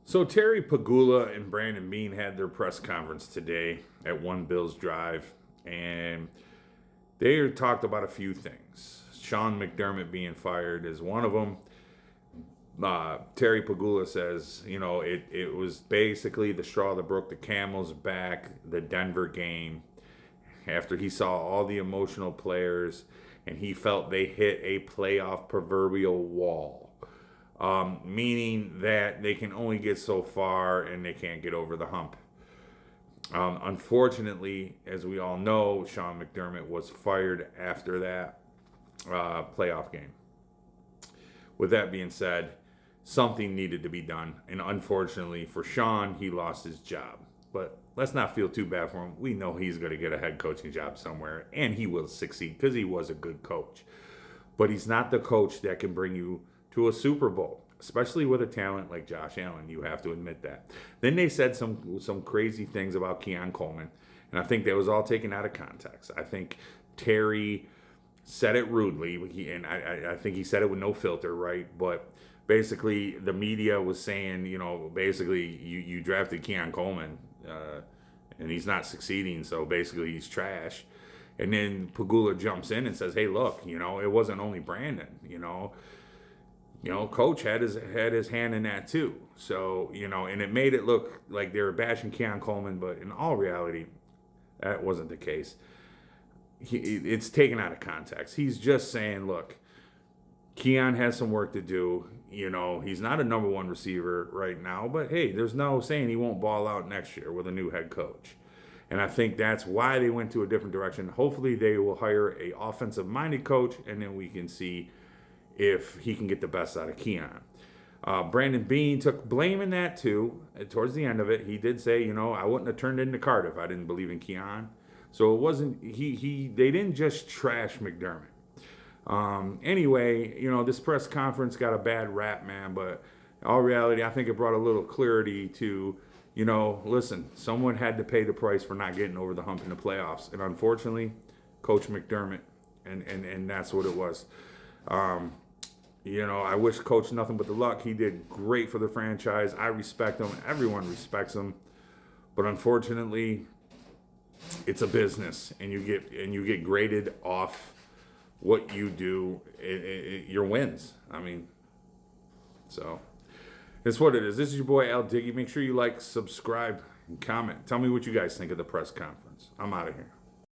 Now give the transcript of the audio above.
So Terry Pegula and Brandon Beane had their press conference today at One Bills Drive, and they talked about a few things. Sean McDermott being fired is one of them. Terry Pegula says, it was basically the straw that broke the camel's back, the Denver game, after he saw all the emotional players and he felt they hit a playoff proverbial wall. Meaning that they can only get so far and they can't get over the hump. Unfortunately, as we all know, Sean McDermott was fired after that playoff game. With that being said, something needed to be done. And unfortunately for Sean, he lost his job. But let's not feel too bad for him. We know he's going to get a head coaching job somewhere, and he will succeed because he was a good coach. But he's not the coach that can bring you to a Super Bowl, especially with a talent like Josh Allen. You have to admit that. Then they said some crazy things about Keon Coleman, and I think that was all taken out of context. I think Terry said it rudely, and I think he said it with no filter, right? But basically, the media was saying, basically you drafted Keon Coleman, and he's not succeeding, so basically he's trash. And then Pegula jumps in and says, hey, look, it wasn't only Brandon, Coach had his hand in that too. So, and it made it look like they were bashing Keon Coleman, but in all reality, that wasn't the case. It's taken out of context. He's just saying, look, Keon has some work to do. He's not a number one receiver right now, but hey, there's no saying he won't ball out next year with a new head coach. And I think that's why they went to a different direction. Hopefully they will hire a offensive-minded coach, and then we can see if he can get the best out of Keon. Brandon Beane took blame in that too. Towards the end of it, he did say, I wouldn't have turned into Cardiff if I didn't believe in Keon. So it wasn't, they didn't just trash McDermott. Anyway, this press conference got a bad rap, man, but in all reality, I think it brought a little clarity to, listen, someone had to pay the price for not getting over the hump in the playoffs. And unfortunately, Coach McDermott, and that's what it was. I wish Coach nothing but the luck. He did great for the franchise. I respect him. Everyone respects him. But unfortunately, it's a business, and you get graded off what you do, your wins. So it's what it is. This is your boy Al Diggy. Make sure you like, subscribe, and comment. Tell me what you guys think of the press conference. I'm out of here.